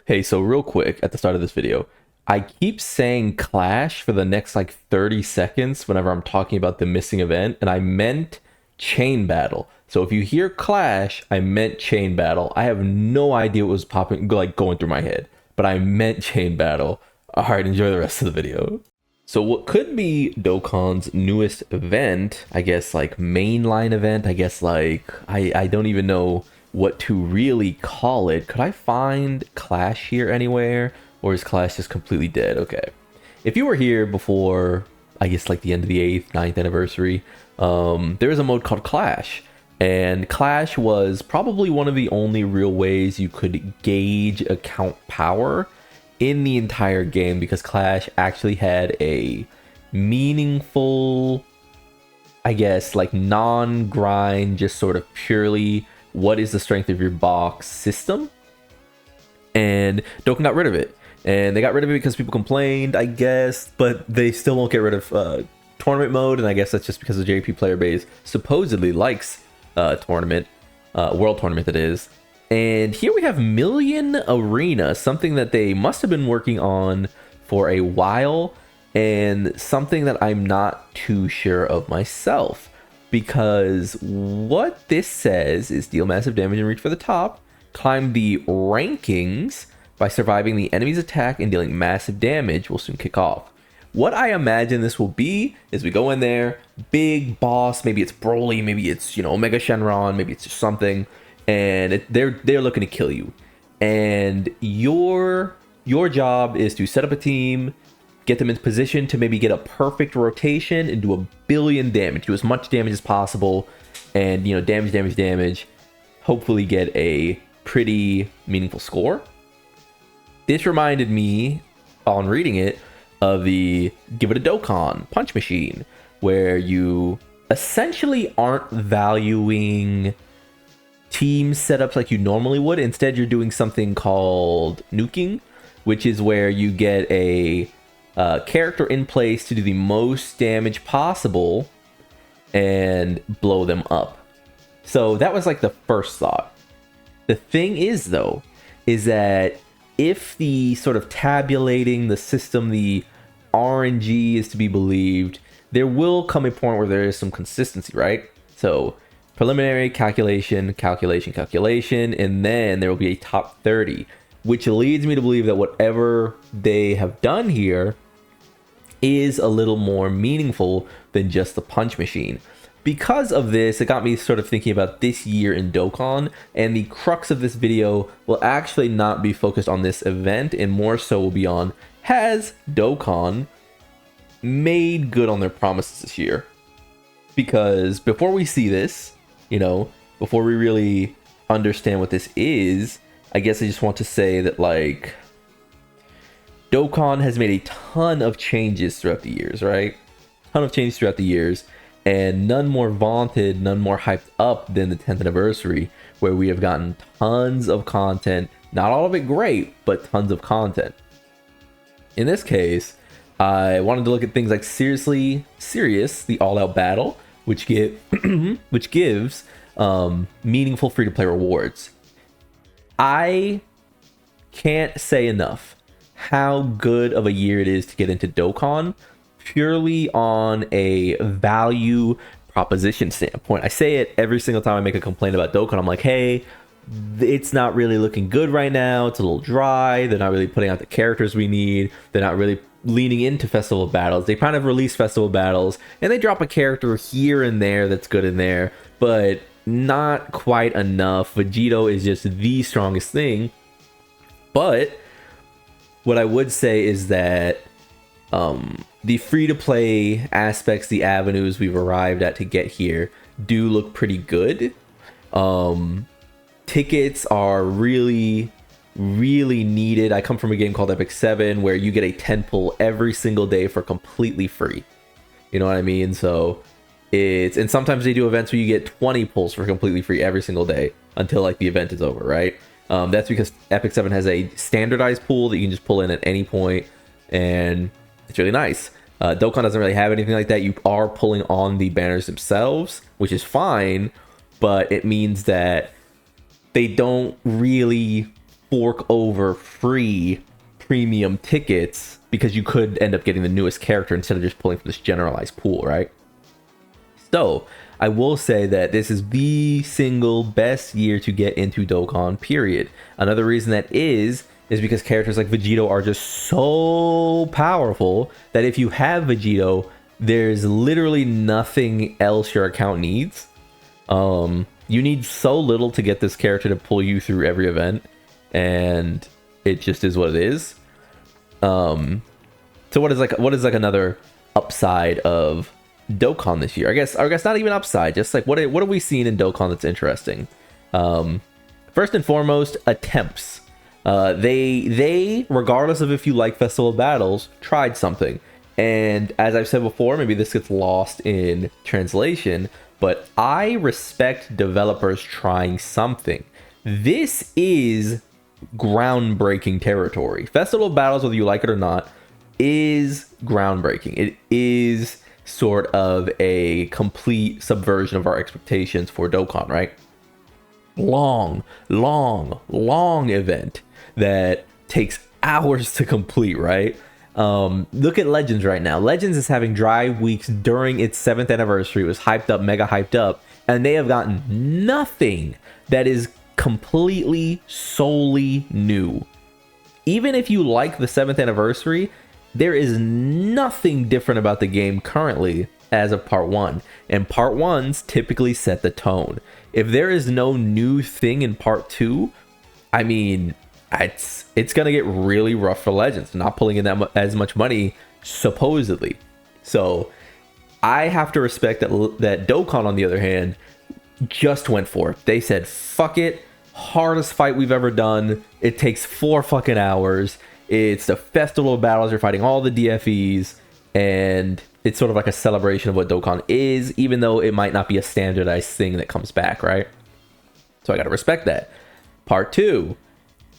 Hey, so real quick at the start of this video, I keep saying Clash for the next like 30 seconds whenever I'm talking about the missing event, and I meant Chain Battle. So if you hear Clash, I meant Chain Battle. I have no idea what was popping, like going through my head, but I meant Chain Battle. All right, enjoy the rest of the video. So what could be Dokkan's newest event, I guess like mainline event, I guess like I don't even know what to really call it. Could I find Clash here anywhere? Or is Clash just completely dead? Okay. If you were here before, I guess like the end of the 8th, ninth anniversary, there is a mode called Clash. And Clash was probably one of the only real ways you could gauge account power in the entire game, because Clash actually had a meaningful, I guess, like non-grind, just sort of purely what is the strength of your box system. And Dokkan got rid of it. And they got rid of it because people complained, I guess, but they still won't get rid of tournament mode, and I guess that's just because the JP player base supposedly likes tournament, world tournament that is. And here we have Million Arena, something that they must have been working on for a while, and something that I'm not too sure of myself, because what this says is deal massive damage and reach for the top, climb the rankings by surviving the enemy's attack and dealing massive damage will soon kick off. What I imagine this will be is we go in there, big boss, maybe it's Broly, maybe it's, Omega Shenron, maybe it's just something, and they're looking to kill you. And your job is to set up a team, get them in position to maybe get a perfect rotation and do a billion damage, do as much damage as possible, and damage, hopefully get a pretty meaningful score. This reminded me, on reading it, of the Give It a Dokkan punch machine, where you essentially aren't valuing team setups like you normally would. Instead, you're doing something called nuking, which is where you get a character in place to do the most damage possible and blow them up. So that was like the first thought. The thing is, though, is that if the sort of tabulating the system, the RNG is to be believed, there will come a point where there is some consistency, right? So preliminary calculation, and then there will be a top 30, which leads me to believe that whatever they have done here is a little more meaningful than just the punch machine. Because of this, it got me sort of thinking about this year in Dokkan, and the crux of this video will actually not be focused on this event, and more so will be on, has Dokkan made good on their promises this year? Because before we see this, before we really understand what this is, I guess I just want to say that, like, Dokkan has made a ton of changes throughout the years, right? And none more vaunted, none more hyped up than the 10th anniversary, where we have gotten tons of content. Not all of it great, but tons of content. In this case, I wanted to look at things like Seriously Serious, the all-out battle, which gives meaningful free-to-play rewards. I can't say enough how good of a year it is to get into Dokkan, purely on a value proposition standpoint. I say it every single time I make a complaint about Dokkan. I'm like, hey, it's not really looking good right now. It's a little dry. They're not really putting out the characters we need. They're not really leaning into festival battles. They kind of release festival battles and they drop a character here and there that's good in there, but not quite enough. Vegito is just the strongest thing. But what I would say is that the free-to-play aspects, the avenues we've arrived at to get here, do look pretty good. Tickets are really, really needed. I come from a game called Epic 7 where you get a 10 pull every single day for completely free. You know what I mean? So and sometimes they do events where you get 20 pulls for completely free every single day until like the event is over, right? That's because Epic 7 has a standardized pool that you can just pull in at any point, and it's really nice. Dokkan doesn't really have anything like that. You are pulling on the banners themselves, which is fine, but it means that they don't really fork over free premium tickets because you could end up getting the newest character instead of just pulling from this generalized pool, right? So I will say that this is the single best year to get into Dokkan, period. Another reason that is because characters like Vegito are just so powerful that if you have Vegito, there's literally nothing else your account needs. You need so little to get this character to pull you through every event, and it just is what it is. So what is like another upside of Dokkan this year? I guess not even upside, just like what are we seeing in Dokkan that's interesting? First and foremost, attempts. They regardless of if you like Festival of Battles, tried something. And as I've said before, maybe this gets lost in translation, but I respect developers trying something. This is groundbreaking territory. Festival of Battles, whether you like it or not, is groundbreaking. It is sort of a complete subversion of our expectations for Dokkan, right? Long event that takes hours to complete, right? Look at Legends right now. Legends is having dry weeks during its 7th anniversary. It was hyped up, mega hyped up, and they have gotten nothing that is completely solely new. Even if you like the 7th anniversary, there is nothing different about the game currently as of part 1, and part 1s typically set the tone. If there is no new thing in part 2, I mean, it's gonna get really rough for Legends, not pulling in as much money supposedly. So I have to respect that Dokkan, on the other hand, just went for it. They said, fuck it, hardest fight we've ever done. It takes 4 fucking hours. It's the Festival of Battles. You're fighting all the DFEs, and it's sort of like a celebration of what Dokkan is, even though it might not be a standardized thing that comes back, right? So I gotta respect that. Part 2,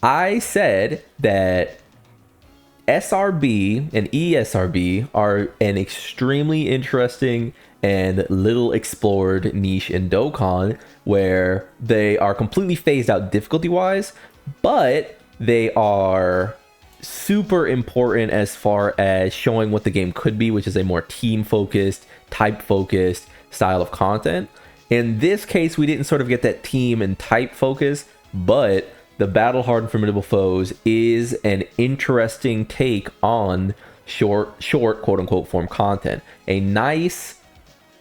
I said that SRB and ESRB are an extremely interesting and little explored niche in Dokkan, where they are completely phased out difficulty-wise, but they are super important as far as showing what the game could be, which is a more team-focused, type-focused style of content. In this case, we didn't sort of get that team and type focus, but the Battle Hard and Formidable Foes is an interesting take on short quote-unquote form content. A nice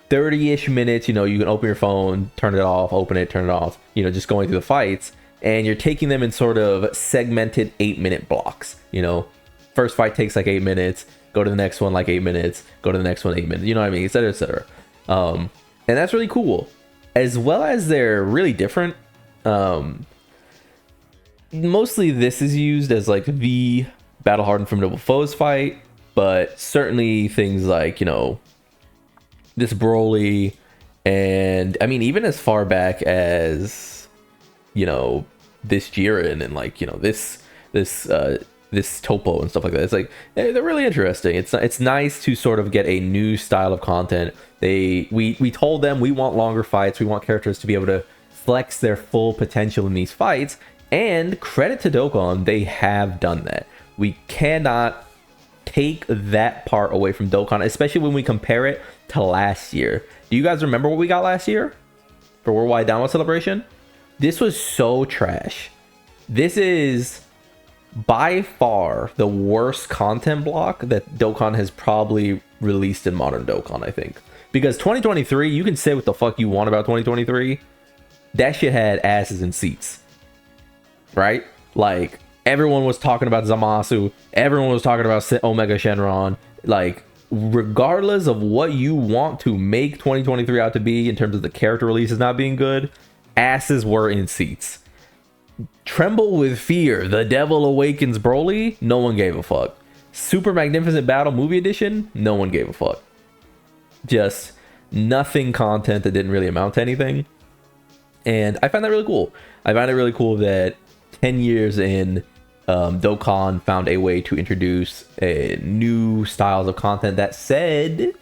30-ish minutes, you can open your phone, turn it off, open it, turn it off, just going through the fights, and you're taking them in sort of segmented 8-minute blocks. First fight takes like 8 minutes, go to the next one like 8 minutes, go to the next one 8 minutes, you know what I mean, etc, etc. And that's really cool, as well as they're really different. Mostly this is used as like the Battle Hard and Formidable Foes fight, but certainly things like, this Broly, and I mean, even as far back as, this Jiren and like, this Topo and stuff like that. It's like, they're really interesting. It's nice to sort of get a new style of content. We told them we want longer fights. We want characters to be able to flex their full potential in these fights. And credit to Dokkan, they have done that. We cannot take that part away from Dokkan, especially when we compare it to last year. Do you guys remember what we got last year for Worldwide Download Celebration? This was so trash. This is by far the worst content block that Dokkan has probably released in modern Dokkan, I think. Because 2023, you can say what the fuck you want about 2023. That shit had asses in seats. Right? Like, everyone was talking about Zamasu. Everyone was talking about Omega Shenron. Like, regardless of what you want to make 2023 out to be in terms of the character releases not being good, asses were in seats. Tremble with Fear, The Devil Awakens Broly, no one gave a fuck. Super Magnificent Battle Movie Edition, no one gave a fuck. Just nothing content that didn't really amount to anything. And I find that really cool. I find it really cool that 10 years in, Dokkan found a way to introduce new styles of content. That said,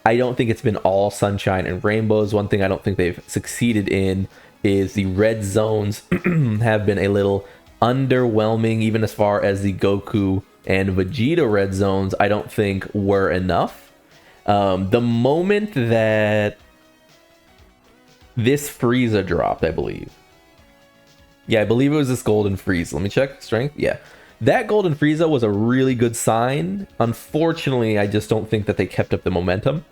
I don't think it's been all sunshine and rainbows. One thing I don't think they've succeeded in is the red zones have been a little underwhelming, even as far as the Goku and Vegeta red zones, I don't think were enough. The moment that this Frieza dropped, I believe. Yeah, I believe it was this Golden Frieza. Let me check. Strength? Yeah. That Golden Frieza was a really good sign. Unfortunately, I just don't think that they kept up the momentum.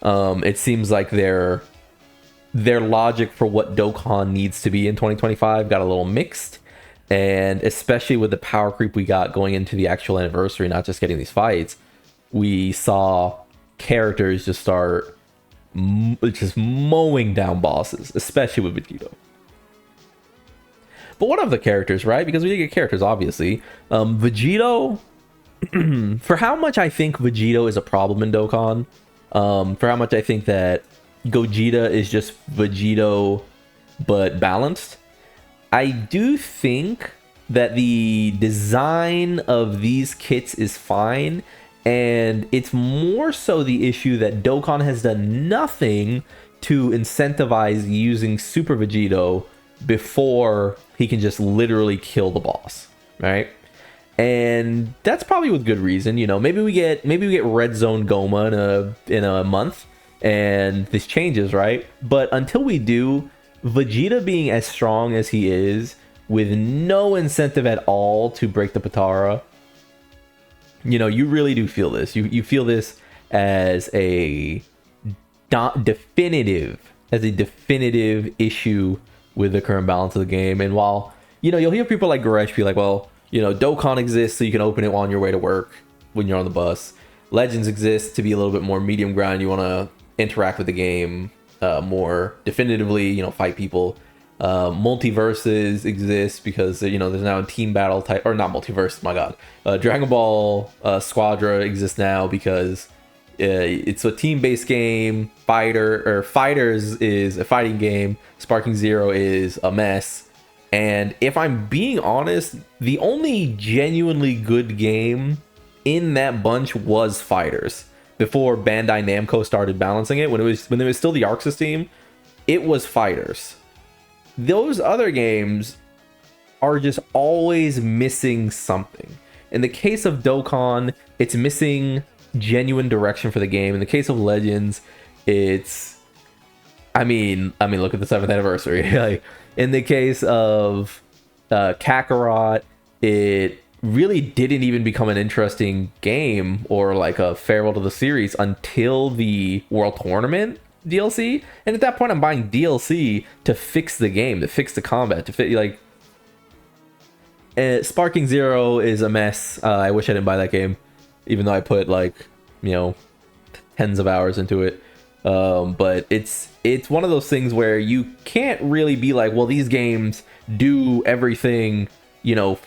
It seems like their logic for what Dokkan needs to be in 2025 got a little mixed. And especially with the power creep we got going into the actual anniversary, not just getting these fights, we saw characters just start just mowing down bosses, especially with Vegito. But one of the characters, right? Because we did get characters, obviously. Vegito, for how much I think Vegito is a problem in Dokkan, for how much I think that Gogeta is just Vegito, but balanced, I do think that the design of these kits is fine, and it's more so the issue that Dokkan has done nothing to incentivize using Super Vegito before he can just literally kill the boss, right? And that's probably with good reason. You know, maybe we get Red Zone Goma in a month, and this changes, right? But until we do, Vegeta being as strong as he is, with no incentive at all to break the Potara, you know, you really do feel this. You feel this as a definitive issue with the current balance of the game. And while, you know, you'll hear people like Goresh be like, well, you know, Dokkan exists so you can open it on your way to work when you're on the bus. Legends exists to be a little bit more medium ground. You want to interact with the game more definitively, you know, fight people. Multiverses exist because, you know, there's now a team battle type, or not multiverse, my god. Dragon Ball Squadra exists now because it's a team-based game. Fighters is a fighting game. Sparking Zero is a mess. And if I'm being honest, the only genuinely good game in that bunch was Fighters. Before Bandai Namco started balancing it, when it was still the Arc System, it was Fighters. Those other games are just always missing something. In the case of Dokkan, it's missing genuine direction for the game. In the case of Legends, it's, I mean, look at the 7th anniversary. Like, in the case of Kakarot, it really didn't even become an interesting game or like a farewell to the series until the World Tournament DLC. And at that point, I'm buying DLC to fix the game, to fix the combat, to fit, like, Sparking Zero is a mess. I wish I didn't buy that game, even though I put, like, you know, tens of hours into it. But it's one of those things where you can't really be like, well, these games do everything, you know,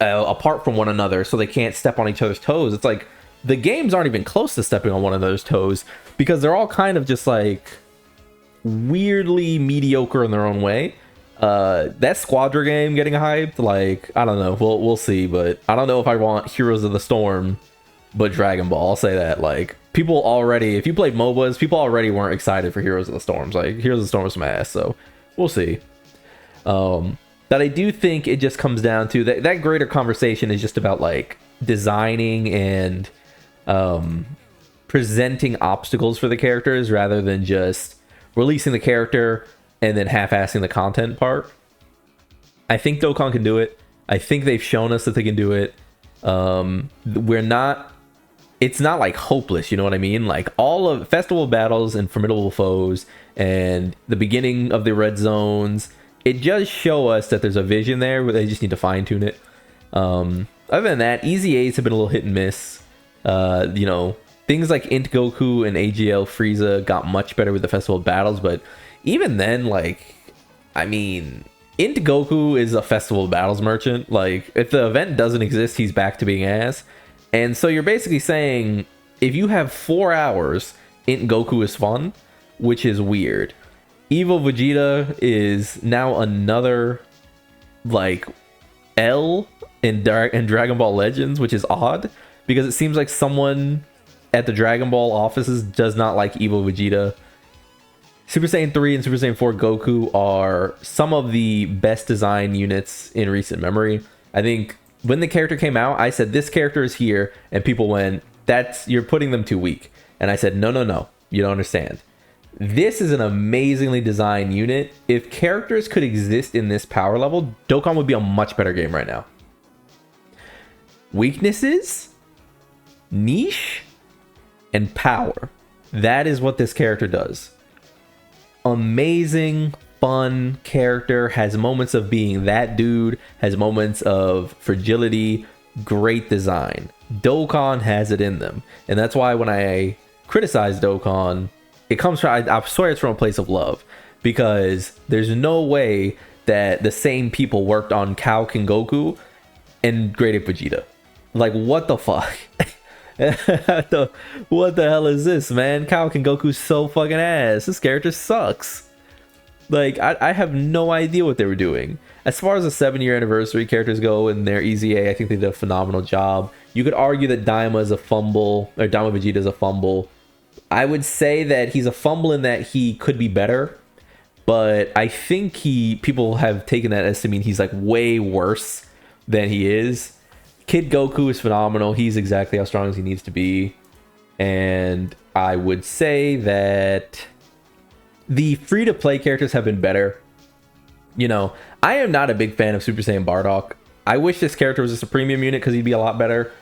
apart from one another, so they can't step on each other's toes. It's like the games aren't even close to stepping on one another's toes because they're all kind of just like weirdly mediocre in their own way. That Squadra game getting hyped, like, I don't know, we'll see, but I don't know if I want Heroes of the Storm but Dragon Ball. I'll say that. Like, people already, if you played MOBAs, people already weren't excited for Heroes of the Storms. Like, Heroes of the Storm was some ass, so we'll see. That I do think it just comes down to that greater conversation is just about like designing and presenting obstacles for the characters rather than just releasing the character and then half-assing the content part. I think Dokkan can do it. I think they've shown us that they can do it. It's not like hopeless, you know what I mean? Like, all of Festival Battles and Formidable Foes and the beginning of the Red Zones, it does show us that there's a vision there, but they just need to fine-tune it. Other than that, Easy A's have been a little hit and miss. You know, things like Int Goku and AGL Frieza got much better with the Festival Battles, but even then, like, I mean, Int Goku is a Festival Battles merchant. Like, if the event doesn't exist, he's back to being ass. And so you're basically saying, if you have 4 hours, Int Goku is fun, which is weird. Evil Vegeta is now another, like, L in Dragon Ball Legends, which is odd, because it seems like someone at the Dragon Ball offices does not like Evil Vegeta. Super Saiyan 3 and Super Saiyan 4 Goku are some of the best design units in recent memory. I think when the character came out, I said, this character is here, and people went, you're putting them too weak. And I said, no, you don't understand. This is an amazingly designed unit. If characters could exist in this power level, Dokkan would be a much better game right now. Weaknesses, niche, and power. That is what this character does. Amazing, fun character, has moments of being that dude, has moments of fragility, great design. Dokkan has it in them. And that's why when I criticize Dokkan, it comes from, I swear it's from a place of love, because there's no way that the same people worked on Calc and Goku and graded Vegeta. Like, what the fuck? What the hell is this, man? Calc and Goku's so fucking ass. This character sucks. Like, I have no idea what they were doing. As far as the 7-year anniversary characters go and their EZA, I think they did a phenomenal job. You could argue that Daima is a fumble, or Daima Vegeta is a fumble. I would say that he's a fumble in that he could be better, but I think people have taken that as to mean he's like way worse than he is. Kid Goku is phenomenal. He's exactly how strong as he needs to be. And I would say that the free-to-play characters have been better. You know, I am not a big fan of Super Saiyan Bardock. I wish this character was just a premium unit because he'd be a lot better.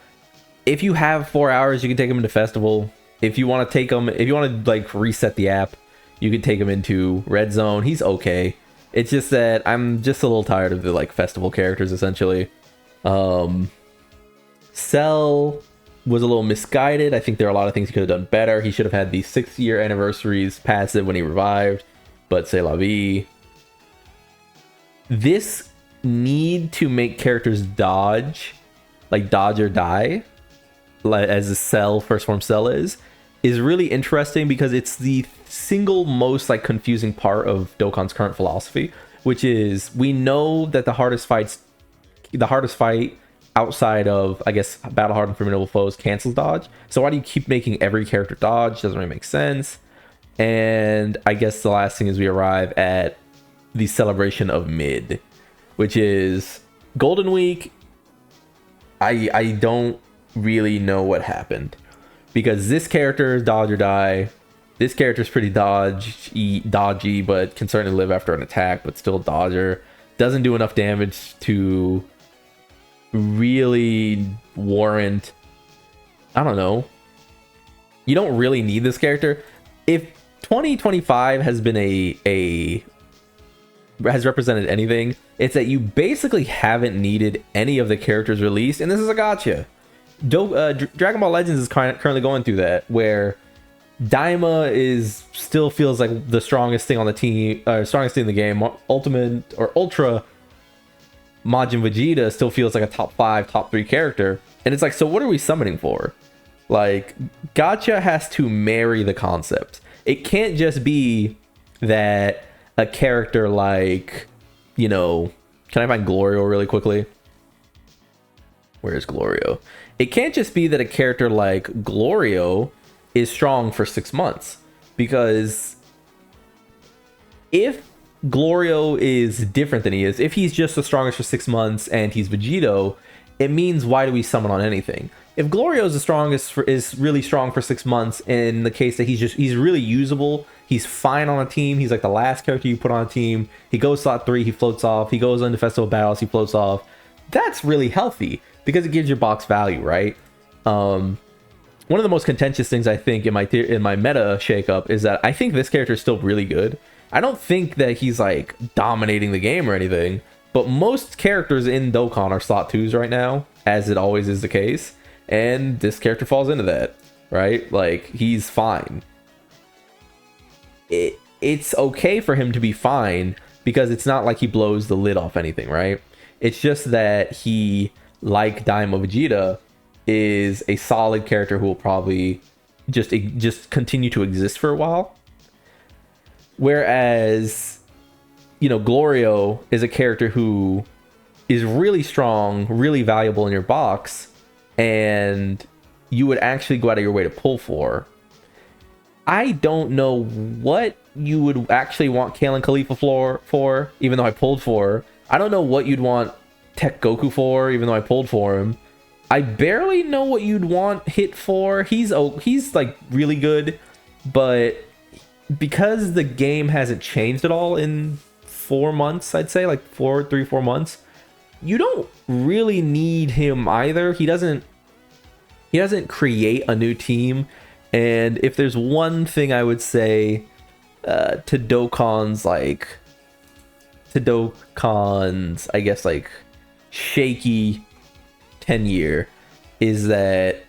If you have 4 hours, you can take him into Festival. If you want to take him, if you want to like reset the app, you can take him into Red Zone. He's okay. It's just that I'm just a little tired of the like festival characters essentially. Cell was a little misguided. I think there are a lot of things he could have done better. He should have had the 6-year anniversaries passive when he revived, but c'est la vie. This need to make characters dodge, like dodge or die, like as a Cell, first form Cell is really interesting because it's the single most like confusing part of Dokkan's current philosophy, which is we know that the hardest fight outside of, I guess, battle hardened formidable foes cancels dodge. So why do you keep making every character dodge? Doesn't really make sense. And I guess the last thing is we arrive at the celebration of mid, which is Golden Week. I don't really know what happened because this character is dodge or die. This character is pretty dodgy, but can certainly live after an attack, but still dodger. Doesn't do enough damage to really warrant, I don't know. You don't really need this character. If 2025 has been has represented anything, it's that you basically haven't needed any of the characters released, and this is a gotcha. Dragon Ball Legends is currently going through that, where Daima still feels like the strongest thing on the team, strongest thing in the game. Ultimate or Ultra Majin Vegeta still feels like a top 5, top 3 character, and it's like, so what are we summoning for? Like, Gacha has to marry the concepts. It can't just be that a character like, you know, can I find Glorio really quickly? Where is Glorio? It can't just be that a character like Glorio is strong for 6 months, because if Glorio is different than he is, if he's just the strongest for 6 months and he's Vegito, it means why do we summon on anything? If Glorio is the strongest is really strong for 6 months, in the case that he's really usable, he's fine on a team, he's like the last character you put on a team, he goes slot 3, he floats off, he goes into festival battles, he floats off, that's really healthy because it gives your box value, right? One of the most contentious things I think in my meta shakeup is that I think this character is still really good. I don't think that he's like dominating the game or anything, but most characters in Dokkan are slot 2s right now, as it always is the case, and this character falls into that, right? Like, he's fine. It's okay for him to be fine because it's not like he blows the lid off anything, right? It's just that he, like Daima Vegeta, is a solid character who will probably just continue to exist for a while. Whereas, you know, Glorio is a character who is really strong, really valuable in your box, and you would actually go out of your way to pull for. I don't know what you would actually want Kalen Khalifa for, even though I pulled for her. I don't know what you'd want Tech Goku for, even though I pulled for him. I barely know what you'd want Hit for. He's like really good, but because the game hasn't changed at all in 4 months, I'd say like 3-4 months, you don't really need him either. He doesn't create a new team. And if there's one thing I would say to Dokkan's, I guess, like, shaky tenure, is that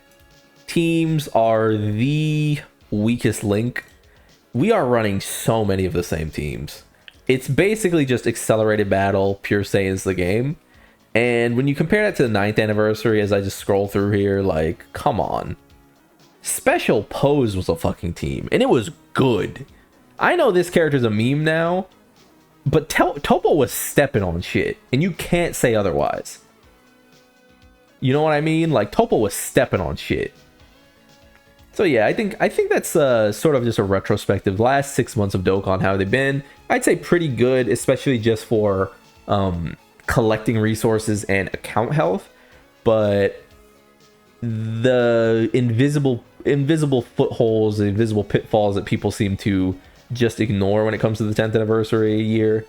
teams are the weakest link. We are running so many of the same teams. It's basically just accelerated battle, pure Saiyan's the game. And when you compare that to the 9th anniversary, as I just scroll through here, like, come on. Special Pose was a fucking team, and it was good. I know this character's a meme now, but Topo was stepping on shit, and you can't say otherwise. You know what I mean? Like, Topo was stepping on shit. So yeah, I think that's sort of just a retrospective. Last 6 months of Dokkan, how have they been? I'd say pretty good, especially just for collecting resources and account health. But the invisible footholes, the invisible pitfalls that people seem to just ignore when it comes to the 10th anniversary year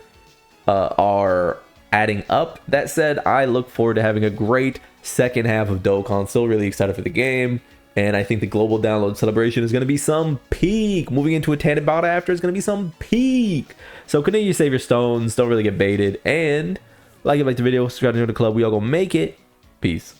are adding up. That said, I look forward to having a great second half of Dokkan. Still really excited for the game, and I think the global download celebration is going to be some peak. Moving into a tandem bout after is going to be some peak. So continue to save your stones, don't really get baited, and like the video, subscribe to the club. We all gonna make it. Peace.